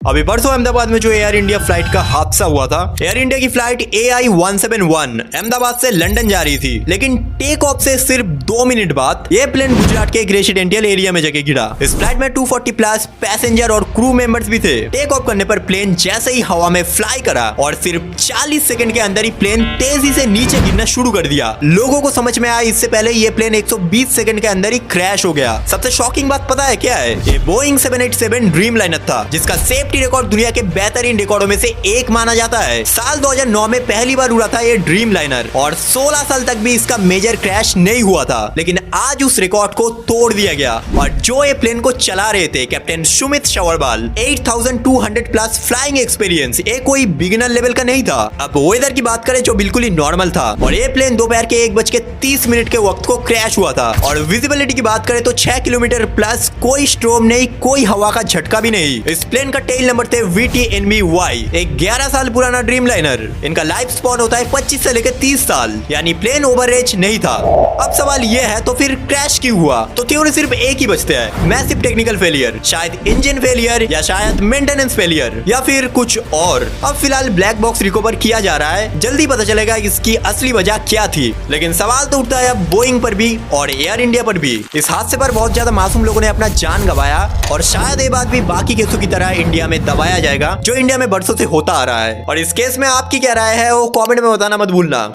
अभी परसों अहमदाबाद में जो एयर इंडिया फ्लाइट का हादसा हुआ था, एयर इंडिया की फ्लाइट AI-171 अहमदाबाद से लंदन जा रही थी, लेकिन टेक ऑफ से सिर्फ 2 मिनट बाद ये प्लेन गुजरात के एक रेसिडेंशियल एरिया में जाके गिरा। इस फ्लाइट में 240 प्लस पैसेंजर और क्रू मेंबर्स भी थे। टेक ऑफ करने पर प्लेन जैसे ही हवा में फ्लाई करा और सिर्फ 40 सेकंड के अंदर ही प्लेन तेजी से नीचे गिरना शुरू कर दिया। लोगों को समझ में आया इससे पहले ये प्लेन 120 सेकंड के अंदर ही क्रैश हो गया। सबसे शॉकिंग बात पता है क्या है? ये बोइंग 787 ड्रीमलाइनर था, जिसका सेफ्टी रिकॉर्ड दुनिया के बेहतरीन रिकॉर्डों में से एक माना जाता है। साल 2009 में पहली बार उड़ा था ये ड्रीमलाइनर और 16 साल तक भी इसका मेजर क्रैश नहीं हुआ था, लेकिन आज उस रिकॉर्ड को तोड़ दिया गया। और जो ये प्लेन को चला रहे थे captain Sumit Sabharwal, 8200 plus flying experience, ये कोई बिगिनर लेवल का नहीं था। अब वेदर की बात करें जो बिल्कुल ही नॉर्मल था, और ये प्लेन दोपहर के 1:30 के वक्त को क्रैश हुआ था। और विजिबिलिटी की बात करें तो 6 किलोमीटर प्लस, कोई स्ट्रोम नहीं, कोई हवा का झटका भी नहीं। इस प्लेन का टेल नंबर थे VTNB-Y, एक 11 साल पुराना ड्रीमलाइनर। इनका लाइफ स्पॉन होता है 25 से लेकर 30 साल, यानी प्लेन ओवरएज नहीं था। अब सवाल यह है तो फिर क्रैश क्यों हुआ? तो थ्योरी सिर्फ एक ही बचते हैं, मैसिव टेक्निकल फेलियर, शायद इंजन फेलियर या शायद मेंटेनेंस फेलियर या फिर कुछ और। अब फिलहाल ब्लैक बॉक्स रिकवर किया जा रहा है, जल्दी पता चलेगा इसकी असली वजह क्या थी। लेकिन सवाल तो उठता है अब बोइंग पर भी और एयर इंडिया पर भी। इस हादसे पर बहुत ज्यादा मासूम लोगों ने अपना जान गंवाया, और शायद ये बात भी बाकी केसों की तरह इंडिया में दबाया जाएगा जो इंडिया में बरसों से होता आ रहा है। और इस केस में आपकी क्या राय है वो कमेंट में बताना मत भूलना।